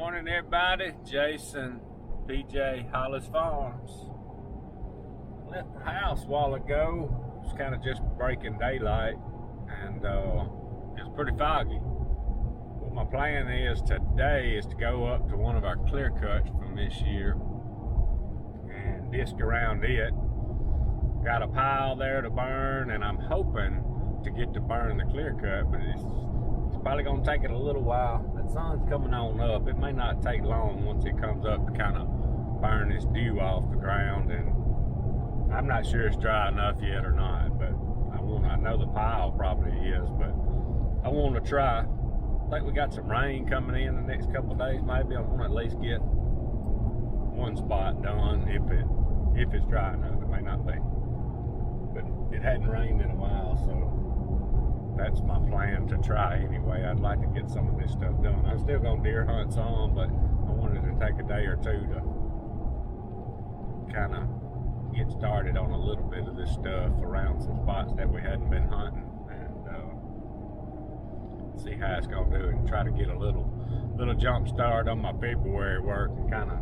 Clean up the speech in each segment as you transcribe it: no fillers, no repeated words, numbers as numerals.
Morning, everybody. Jason, PJ, Hollis Farms. Left the house a while ago. It was kind of just breaking daylight, and it's pretty foggy. What my plan is today is to go up to one of our clear cuts from this year and disc around it. Got a pile there to burn, and I'm hoping to get to burn the clear cut, but it's probably gonna take it a little while. That sun's coming on up. It may not take long once it comes up to kind of burn this dew off the ground, and I'm not sure it's dry enough yet or not, but I know the pile probably is, but I want to try. I think we got some rain coming in the next couple of days. Maybe I want to at least get one spot done if it's dry enough. It may not be, but it hadn't rained in a while, so that's my plan to try anyway. I'd like to get some of this stuff done. I'm still gonna deer hunt some, but I wanted to take a day or two to kind of get started on a little bit of this stuff around some spots that we hadn't been hunting, and see how it's gonna do, and try to get a little jump start on my February work, and kind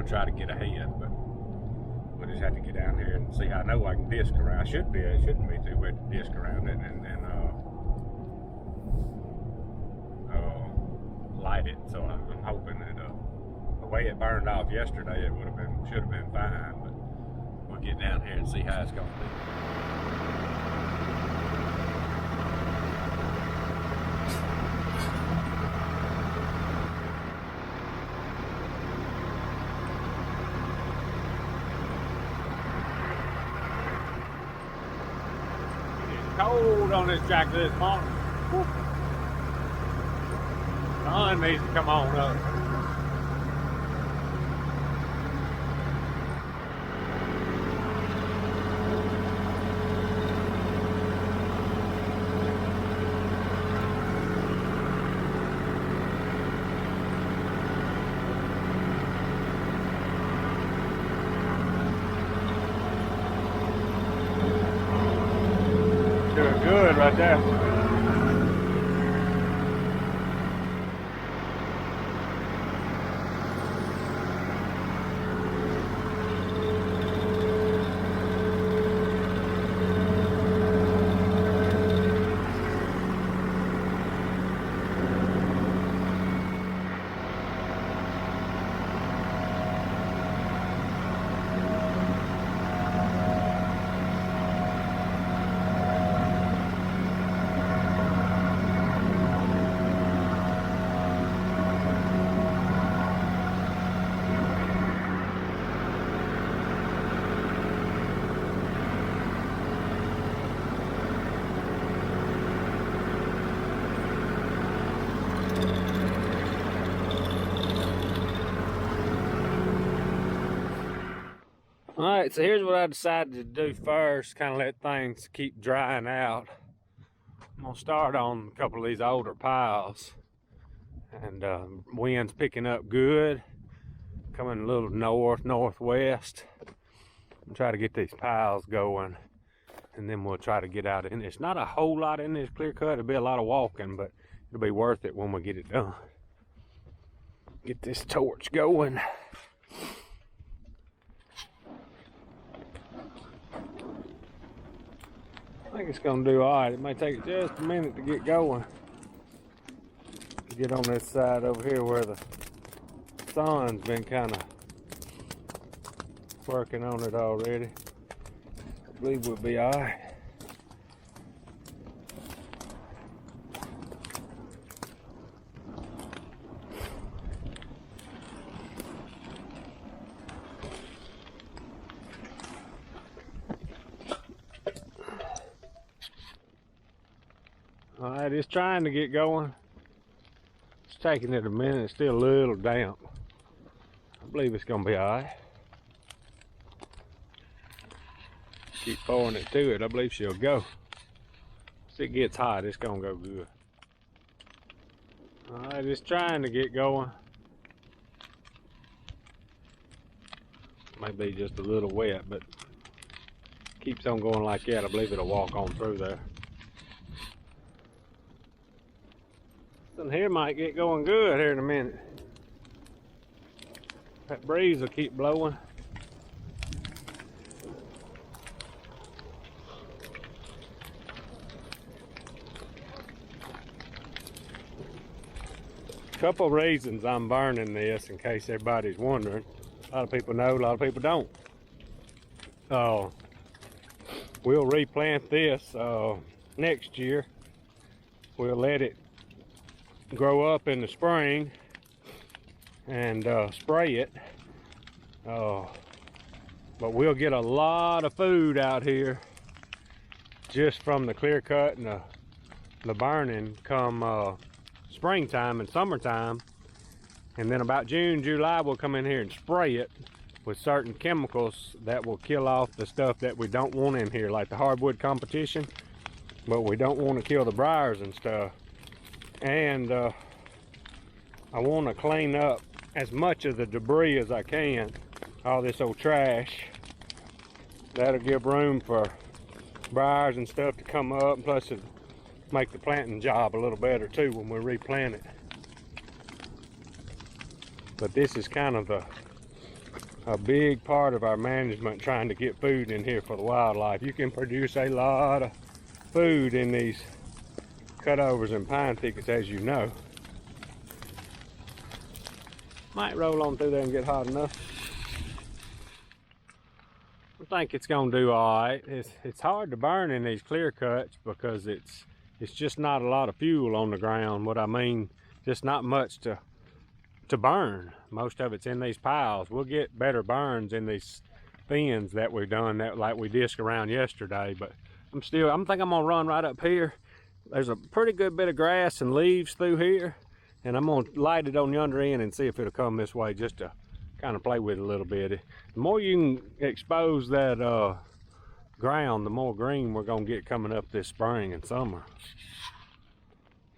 of try to get ahead. But we'll just have to get down here and see. I know I can disc around. It shouldn't be too wet to disc around it, and light it. So I'm hoping that the way it burned off yesterday, it should have been fine. But we'll get down here and see how it's going to be. Cold on this jacket this morning. Whew. Sun needs to come on up. Doing good right there. Alright, so here's what I decided to do first, kind of let things keep drying out. I'm going to start on a couple of these older piles. And wind's picking up good, coming a little northwest. I'm try to get these piles going, and then we'll try to get out in this. Not a whole lot in this clear cut. It'll be a lot of walking, but it'll be worth it when we get it done. Get this torch going. I think it's gonna do all right. It may take just a minute to get going. Get on this side over here where the sun's been kind of working on it already. I believe we'll be all right. Alright, it's trying to get going. It's taking it a minute. It's still a little damp. I believe it's going to be alright. Keep pouring it to it. I believe she'll go. Once it gets hot, it's going to go good. Alright, it's trying to get going. Might be just a little wet, but keeps on going like that. I believe it'll walk on through there. Something here might get going good here in a minute. That breeze will keep blowing. Couple reasons I'm burning this, in case everybody's wondering. A lot of people know, a lot of people don't. We'll replant this next year. We'll let it grow up in the spring and spray it. But we'll get a lot of food out here just from the clear cut and the burning come springtime and summertime. And then about June, July, we'll come in here and spray it with certain chemicals that will kill off the stuff that we don't want in here, like the hardwood competition, but we don't want to kill the briars and stuff. And I want to clean up as much of the debris as I can, all this old trash. That'll give room for briars and stuff to come up, plus it'll make the planting job a little better too when we replant it. But this is kind of a big part of our management, trying to get food in here for the wildlife. You can produce a lot of food in these cutovers and pine thickets, as you know. Might roll on through there and get hot enough. I think it's gonna do all right. It's hard to burn in these clear cuts because it's just not a lot of fuel on the ground. What I mean, just not much to burn. Most of it's in these piles. We'll get better burns in these fins that we've done, that like we disc around yesterday. But I think I'm gonna run right up here. There's a pretty good bit of grass and leaves through here, and I'm gonna light it on the under end and see if it'll come this way, just to kind of play with it a little bit. The more you can expose that ground, the more green we're gonna get coming up this spring and summer.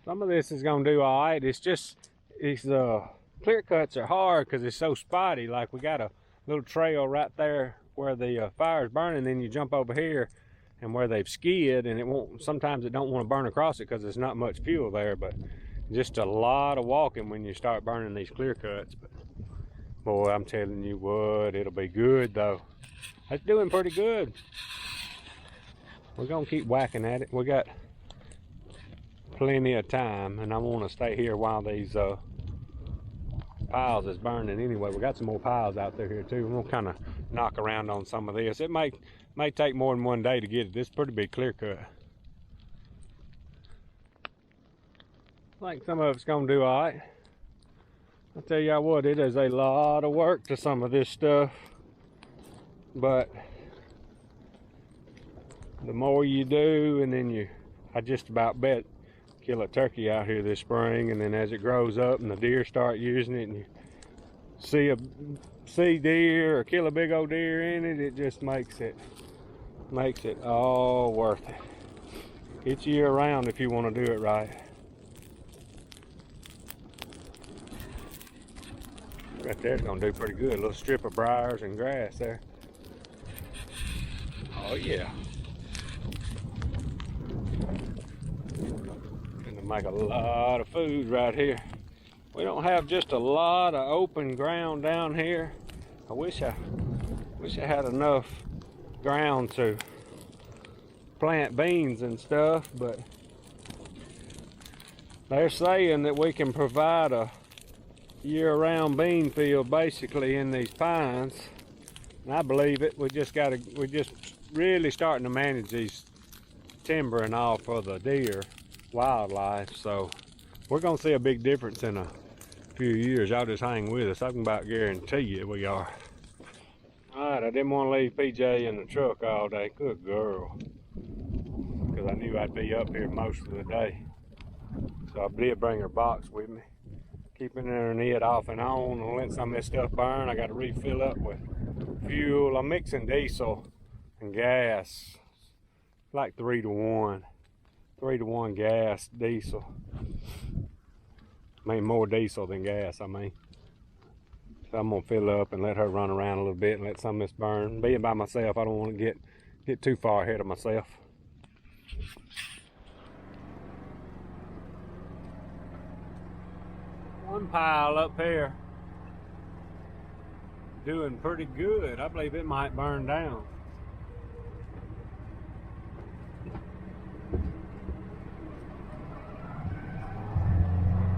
Some of this is gonna do all right. It's just clear cuts are hard because it's so spotty. Like, we got a little trail right there where the fire's burning, then you jump over here and where they've skid, and sometimes it don't want to burn across it because there's not much fuel there. But just a lot of walking when you start burning these clear cuts. But boy, I'm telling you what, it'll be good though. It's doing pretty good. We're gonna keep whacking at it. We got plenty of time, and I want to stay here while these piles is burning anyway. We got some more piles out there here too. We'll kind of knock around on some of this. It may take more than one day to get it. This is pretty big clear cut. I think some of it's gonna do all right. I'll tell y'all what, it is a lot of work to some of this stuff, but the more you do, and then I just about bet kill a turkey out here this spring, and then as it grows up and the deer start using it, and you see deer or kill a big old deer in it, it just makes it all worth it. It's year round if you want to do it right. Right there's gonna do pretty good. A little strip of briars and grass there. Oh yeah. Gonna make a lot of food right here. We don't have just a lot of open ground down here. I wish I had enough ground to plant beans and stuff, but they're saying that we can provide a year-round bean field basically in these pines, and I believe it. We're just really starting to manage these timber and all for the deer wildlife, so we're gonna see a big difference in a few years. Y'all just hang with us. I can about guarantee you we are. All right, I didn't want to leave PJ in the truck all day. Good girl, because I knew I'd be up here most of the day, so I did bring her box with me, keeping her and it off and on, and letting some of this stuff burn. I got to refill up with fuel. I'm mixing diesel and gas, like 3 to 1. 3 to 1 gas, diesel. I mean, more diesel than gas, I mean. So I'm gonna fill up and let her run around a little bit and let some of this burn. Being by myself, I don't want to get too far ahead of myself. One pile up here. doing pretty good. I believe it might burn down.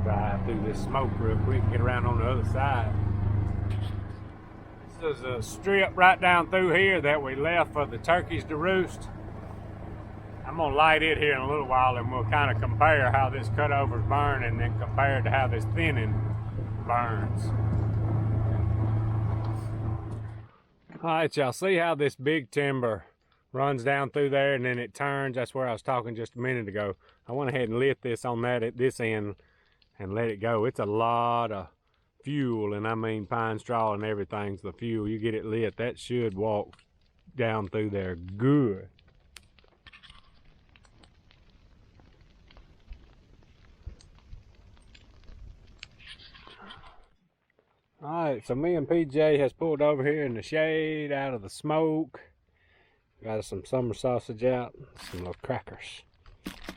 Drive through this smoke real quick and get around on the other side. This is a strip right down through here that we left for the turkeys to roost. I'm gonna light it here in a little while and we'll kind of compare how this cutovers burn and then compare it to how this thinning burns. Alright, y'all see how this big timber runs down through there and then it turns? That's where I was talking just a minute ago. I went ahead and lit this on that at this end and let it go. It's a lot of fuel, and I mean pine straw and everything's the fuel. You get it lit, that should walk down through there good. Alright, so me and PJ has pulled over here in the shade out of the smoke. Got us some summer sausage out, some little crackers.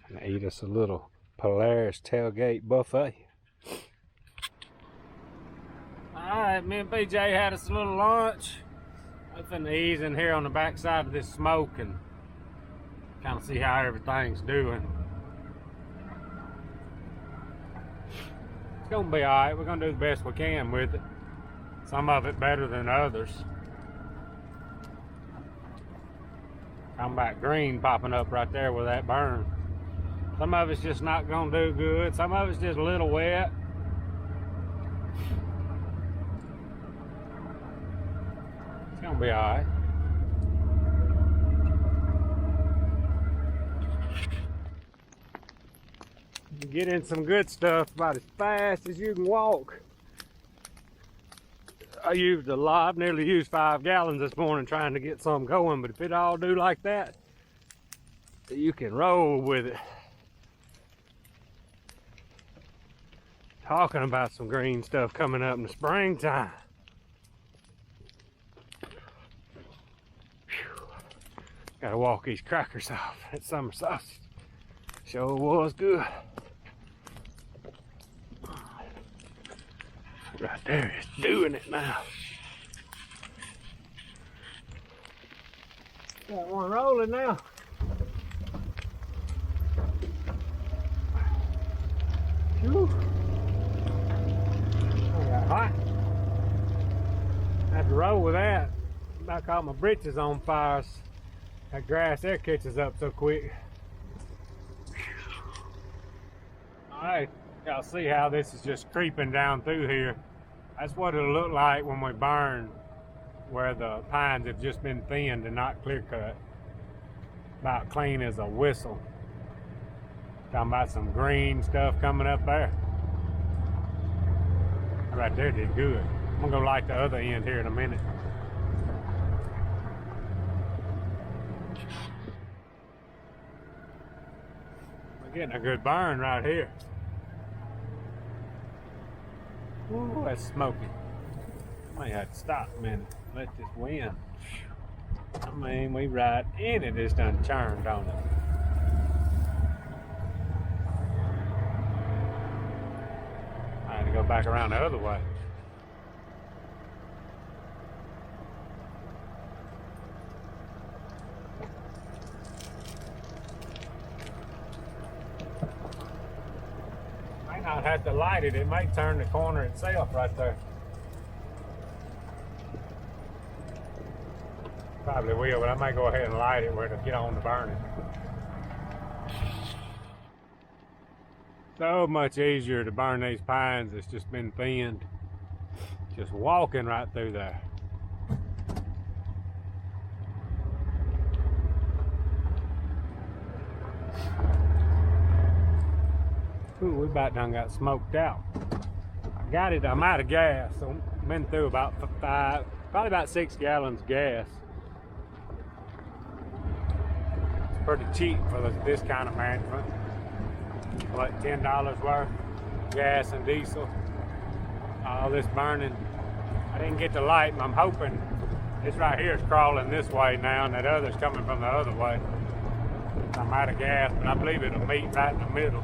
And eat us a little Polaris tailgate buffet. Alright, me and PJ had us a little lunch. We're finna ease in here on the back side of this smoke and kind of see how everything's doing. It's gonna be alright. We're gonna do the best we can with it. Some of it better than others. Talking about green popping up right there with that burn. Some of it's just not gonna do good. Some of it's just a little wet. It's gonna be alright. You get in some good stuff about as fast as you can walk. I used a lot. I've nearly used 5 gallons this morning trying to get some going, but if it all do like that, you can roll with it. Talking about some green stuff coming up in the springtime. Whew. Gotta walk these crackers off. That summer sausage sure was good. Right there, it's doing it now. Got one rolling now. Whew. I got hot. I have to roll with that. I caught my britches on fire. That grass there catches up so quick. Alright, y'all see how this is just creeping down through here. That's what it'll look like when we burn, where the pines have just been thinned and not clear cut. About clean as a whistle. Talking about some green stuff coming up there. Right there did good. I'm gonna go light the other end here in a minute. We're getting a good burn right here. Ooh, that's smoky. Might have to stop a minute. Let this wind. I mean, we right in it. It's done churned on it. I had to go back around the other way. Not have to light it, it may turn the corner itself right there. Probably will, but I might go ahead and light it where it'll get on to burning. So much easier to burn these pines that's just been thinned. Just walking right through there. Ooh, we about done got smoked out. I got it, I'm out of gas, so I've been through about probably about 6 gallons of gas. It's pretty cheap for this kind of management. Like $10 worth, gas and diesel. All this burning. I didn't get the light, and I'm hoping this right here is crawling this way now, and that other's coming from the other way. I'm out of gas, but I believe it'll meet right in the middle.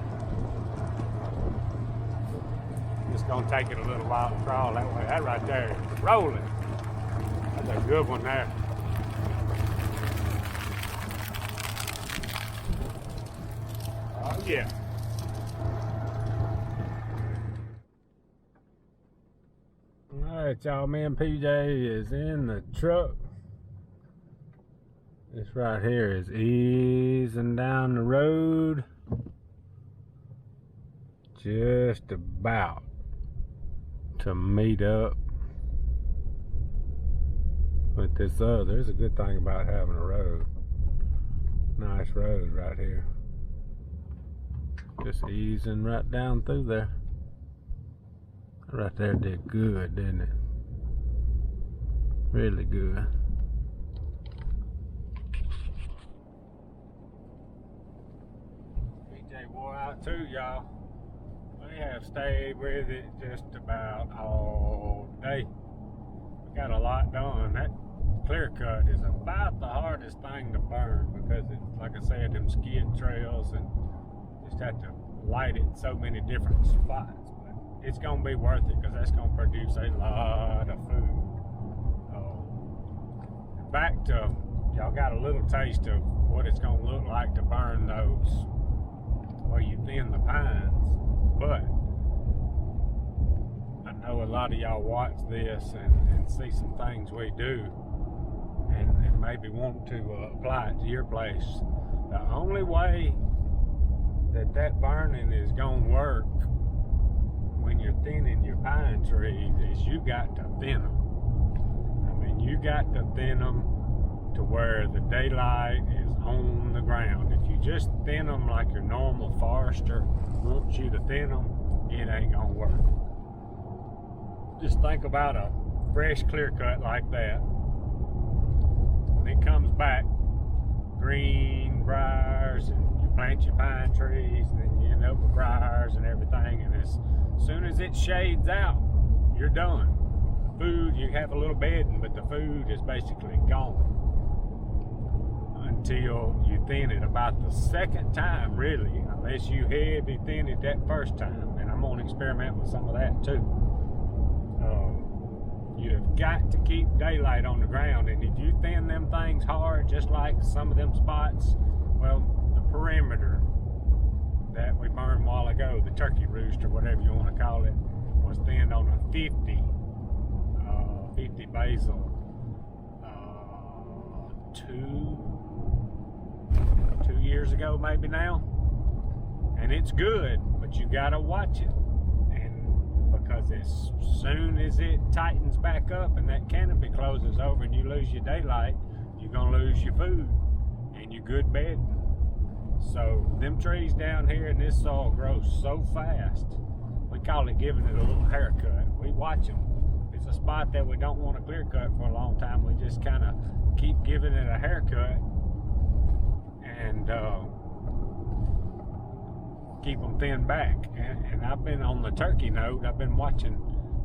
It's gonna take it a little while to crawl that way. That right there is rolling. a good one there. Oh yeah. Alright y'all, me and PJ is in the truck. This right here is easing down the road. Just about to meet up with this other. There's a good thing about having a road. Nice road right here. Just easing right down through there. Right there did good, didn't it? Really good. PJ wore out too, y'all. We have stayed with it just about all day. We got a lot done. That clear cut is about the hardest thing to burn because it's, like I said, them skid trails, and just have to light it in so many different spots. But it's gonna be worth it because that's gonna produce a lot of food. Back to, y'all got a little taste of what it's gonna look like to burn those where you thin the pines. But I know a lot of y'all watch this and see some things we do and maybe want to apply it to your place. The only way that burning is gonna work when you're thinning your pine trees is you got to thin them. I mean, you got to thin them to where the daylight is on the ground. If you just thin them like your normal forester wants you to thin them, it ain't gonna work. Just think about a fresh clear cut like that. When it comes back, green briars, and you plant your pine trees, and then you end up with briars and everything, and as soon as it shades out, you're done. Food, you have a little bedding, but the food is basically gone until you thin it about the second time, really, unless you heavy thin it that first time. And I'm gonna experiment with some of that too. You've got to keep daylight on the ground, and if you thin them things hard, just like some of them spots, well, the perimeter that we burned a while ago, the turkey roost or whatever you want to call it, was thinned on a 50 basil 2 years ago, maybe now, and it's good, but you gotta watch it, and because as soon as it tightens back up and that canopy closes over and you lose your daylight, you're gonna lose your food and your good bedding. So them trees down here in this soil grow so fast, we call it giving it a little haircut. We watch them. It's a spot that we don't want to clear cut for a long time. We just kind of keep giving it a haircut and keep them thinned back. And I've been on the turkey note, I've been watching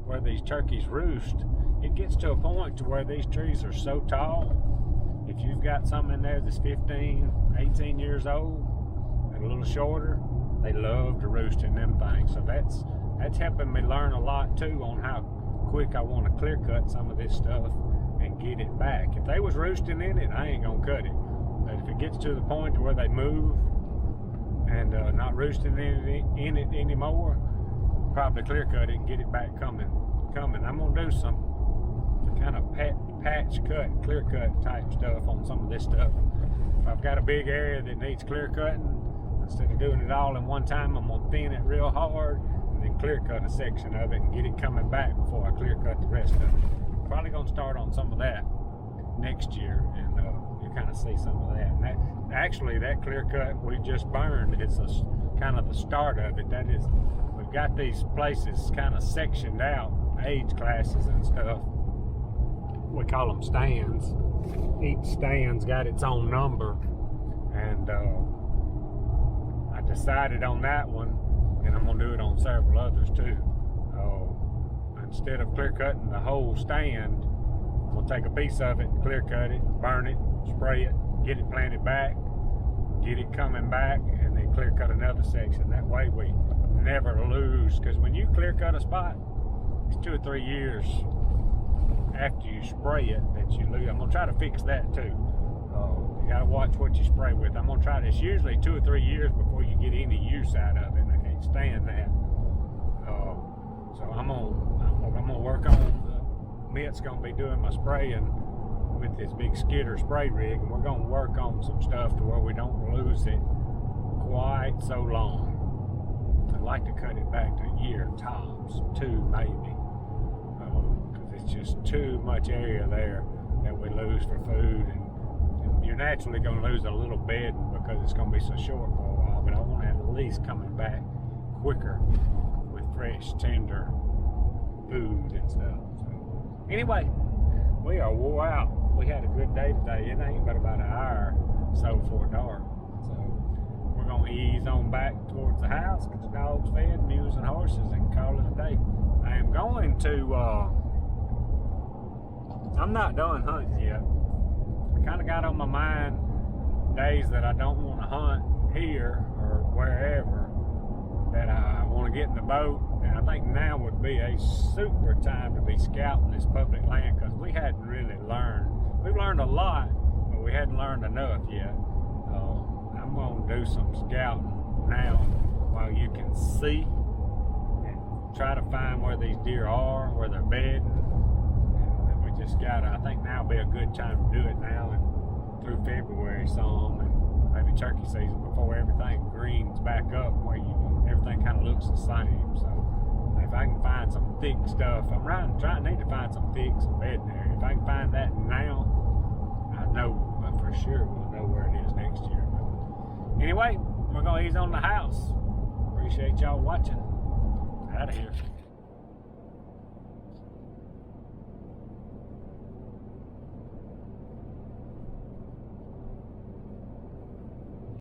where these turkeys roost. It gets to a point to where these trees are so tall, if you've got some in there that's 15, 18 years old and a little shorter, they love to roost in them things. So that's helping me learn a lot too on how quick I want to clear cut some of this stuff and get it back. If they was roosting in it, I ain't gonna cut it. But if it gets to the point to where they move and not roosting in it anymore, probably clear cut it and get it back coming. I'm gonna do some kind of patch cut, clear cut type stuff on some of this stuff. If I've got a big area that needs clear cutting, instead of doing it all in one time, I'm gonna thin it real hard and then clear cut a section of it and get it coming back before I clear cut the rest of it. Probably gonna start on some of that next year, and you kind of see some of that. And that clear cut we just burned, it's kind of the start of it. That is, we've got these places kind of sectioned out, age classes and stuff. We call them stands. Each stand's got its own number, and I decided on that one, and I'm gonna do it on several others too. Instead of clear cutting the whole stand, I'm gonna take a piece of it, clear cut it, burn it, spray it, get it planted back, get it coming back, and then clear cut another section. That way we never lose, because when you clear cut a spot, it's 2 or 3 years after you spray it that you lose. I'm gonna try to fix that too. You gotta watch what you spray with. I'm gonna try this. Usually 2 or 3 years before you get any use out of it. And I can't stand that. So I'm gonna work on. Mitt's gonna be doing my spraying with this big skidder spray rig, and we're gonna work on some stuff to where we don't lose it quite so long. I'd like to cut it back to a year tops, 2 maybe, because it's just too much area there that we lose for food, and you're naturally going to lose a little bedding because it's going to be so short for a while. But I want to at least coming back quicker with fresh, tender food and stuff. So anyway, we are wore out. We had a good day today. It ain't but about an hour so before dark. So we're going to ease on back towards the house, get the dogs fed, mules and horses, and call it a day. I am going to, I'm not done hunting yet. I kind of got on my mind days that I don't want to hunt here or wherever, that I want to get in the boat. And I think now would be a super time to be scouting this public land, because we hadn't really learned. We've learned a lot, but we hadn't learned enough yet. I'm going to do some scouting now while you can see, and try to find where these deer are, where they're bedding. And we just gotta, I think now would be a good time to do it now and through February some, and maybe turkey season before everything greens back up, where everything kind of looks the same. So if I can find some thick stuff, need to find some thick, some bedding there. If I can find that now, I know for sure we'll know where it is next year. But anyway, we're gonna ease on the house. Appreciate y'all watching. Out of here.